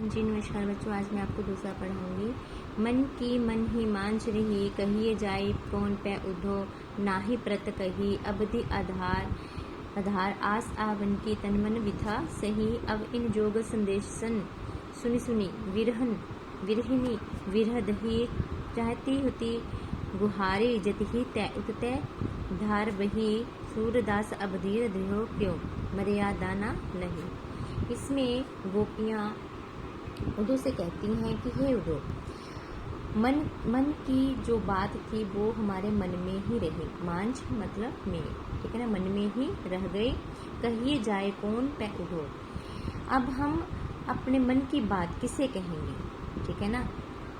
जी नमस्कार बच्चों, आज मैं आपको दूसरा पढ़ाऊंगी। मन की मन ही मांझ रही, कहिए जाई कौन पै उधो, नाही प्रत कही अबधि आधार आधार आस आवन की तन मन विथा सही। अब इन जोग संदेशन सुनी सुनी विरहन विरहिनी विरह दही, चाहती हुती गुहारे जति तय उततय धार बही, सूरदास अबधीर दृहो क्यों मर्यादा न लही। इसमें गोपियाँ उद्धव से कहती हैं कि हे उद्धव, मन की जो बात थी वो हमारे मन में ही रही। मांझ मतलब में, ठीक है ना, मन में ही रह गए। कहिए जाए कौन पै उद्धव, अब हम अपने मन की बात किसे कहेंगे, ठीक है ना।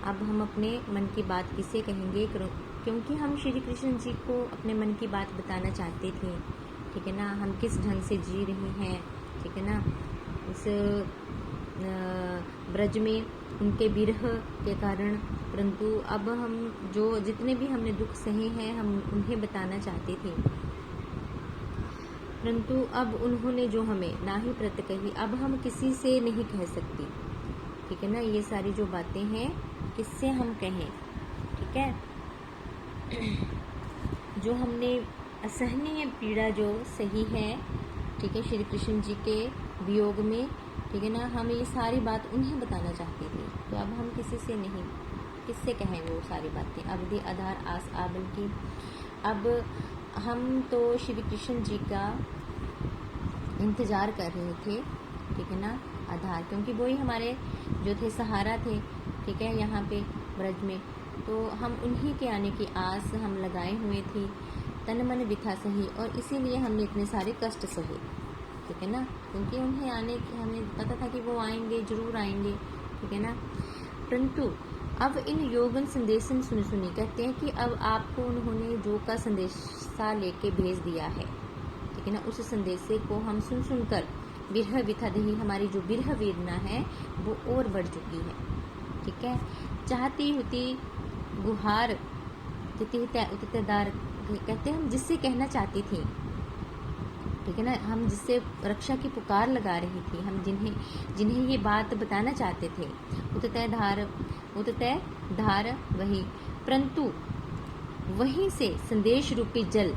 अब हम अपने मन की बात किसे कहेंगे, क्योंकि हम श्री कृष्ण जी को अपने मन की बात बताना चाहते थे, ठीक है ना। हम किस ढंग से जी रहे हैं, ठीक है ना, इस ब्रज में उनके विरह के कारण। परंतु अब हम जो जितने भी हमने दुख सहे हैं हम उन्हें बताना चाहते थे, परंतु अब उन्होंने जो हमें ना ही प्रत कही, अब हम किसी से नहीं कह सकती, ठीक है ना। ये सारी जो बातें हैं किससे हम कहें, ठीक है। जो हमने असहनीय पीड़ा जो सही है, ठीक है, श्री कृष्ण जी के वियोग में, ठीक है ना, हम ये सारी बात उन्हें बताना चाहती थी। तो अब हम किसी से नहीं, किससे कहें वो सारी बातें। अवधि आधार आस आबन की, अब हम तो श्री कृष्ण जी का इंतजार कर रहे थे, ठीक है ना, आधार, क्योंकि वो ही हमारे जो थे सहारा थे, ठीक है, यहाँ पे ब्रज में। तो हम उन्हीं के आने की आस हम लगाए हुए थे, तन मन विथा सही, और इसीलिए हमने इतने सारे कष्ट सहे, ठीक है ना, क्योंकि उन्हें आने की हमें पता था कि वो आएंगे, जरूर आएंगे, ठीक है ना। परंतु अब इन योगन संदेशन सुनी सुनी, कहते हैं कि अब आपको उन्होंने जो का संदेशा लेके भेज दिया है, ठीक है ना, उस संदेशे को हम सुन सुनकर विरह विथा दही, हमारी जो विरह वेदना है वो और बढ़ चुकी है, ठीक है। चाहती हुती गुहार तिथि तय उतदार, कहते हैं हम जिससे कहना चाहती थी, ठीक है ना, हम जिससे रक्षा की पुकार लगा रही थी, हम जिन्हें ये बात बताना चाहते थे, उततय धार वही, परंतु वहीं से संदेश रूपी जल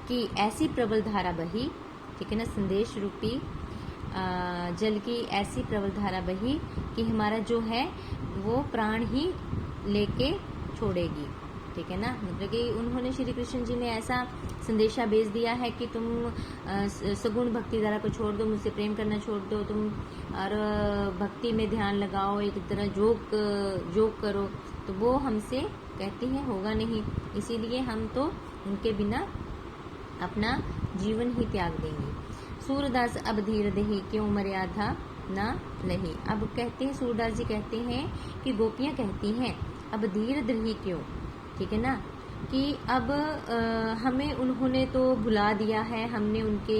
की ऐसी प्रबल धारा बही, ठीक है ना, संदेश रूपी जल की ऐसी प्रबल धारा बही कि हमारा जो है वो प्राण ही लेके छोड़ेगी, ठीक है ना। मतलब कि उन्होंने श्री कृष्ण जी ने ऐसा संदेशा भेज दिया है कि तुम सगुण भक्ति धारा को छोड़ दो, मुझसे प्रेम करना छोड़ दो तुम, और भक्ति में ध्यान लगाओ, एक तरह जोग करो। तो वो हमसे कहती हैं होगा नहीं, इसीलिए हम तो उनके बिना अपना जीवन ही त्याग देंगे। सूरदास अब धीर दही क्यों मर्यादा ना लही। अब कहते हैं, सूरदास जी कहते हैं कि गोपियाँ कहती हैं अब धीर दही क्यों, ठीक है ना, कि अब हमें उन्होंने तो भुला दिया है, हमने उनके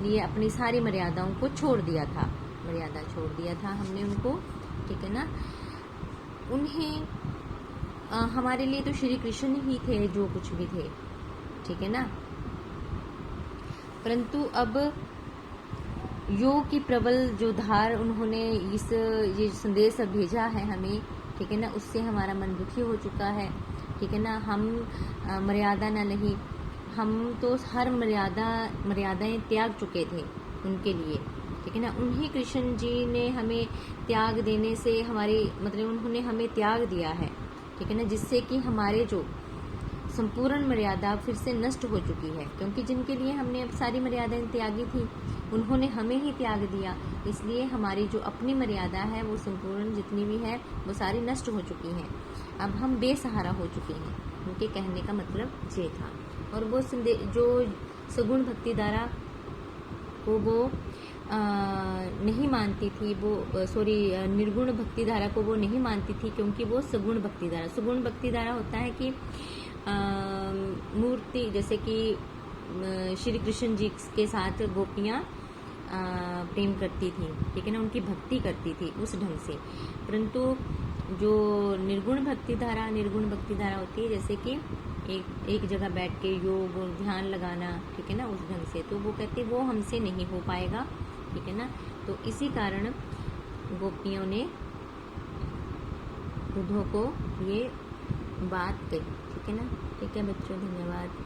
लिए अपनी सारी मर्यादाओं को छोड़ दिया था, मर्यादा छोड़ दिया था हमने उनको, ठीक है ना। उन्हें हमारे लिए तो श्री कृष्ण ही थे जो कुछ भी थे, ठीक है ना। परंतु अब योग की प्रबल जो धार उन्होंने ये संदेश भेजा है हमें, ठीक है ना, उससे हमारा मन दुखी हो चुका है, ठीक है ना। हम मर्यादा न नहीं, हम तो हर मर्यादाएं त्याग चुके थे उनके लिए, ठीक है ना। उन्हीं कृष्ण जी ने हमें त्याग देने से हमारी, मतलब उन्होंने हमें त्याग दिया है, ठीक है ना, जिससे कि हमारे जो संपूर्ण मर्यादा फिर से नष्ट हो चुकी है, क्योंकि जिनके लिए हमने अब सारी मर्यादाएं त्यागी थी उन्होंने हमें ही त्याग दिया, इसलिए हमारी जो अपनी मर्यादा है वो संपूर्ण जितनी भी है वो सारी नष्ट हो चुकी हैं। अब हम बेसहारा हो चुके हैं, उनके कहने का मतलब ये था। और वो जो सगुण भक्ति धारा को वो नहीं मानती थी, वो निर्गुण भक्ति धारा को वो नहीं मानती थी, क्योंकि वो सगुण भक्ति धारा होता है कि मूर्ति, जैसे कि श्री कृष्ण जी के साथ गोपियाँ प्रेम करती थी, ठीक है ना, उनकी भक्ति करती थी उस ढंग से। परंतु जो निर्गुण भक्ति धारा होती है, जैसे कि एक जगह बैठ के योग और ध्यान लगाना, ठीक है ना, उस ढंग से, तो वो कहते वो हमसे नहीं हो पाएगा, ठीक है ना। तो इसी कारण गोपियों ने बुद्धों को ये बात कही। ठीक है ना। ठीक है बच्चों, धन्यवाद।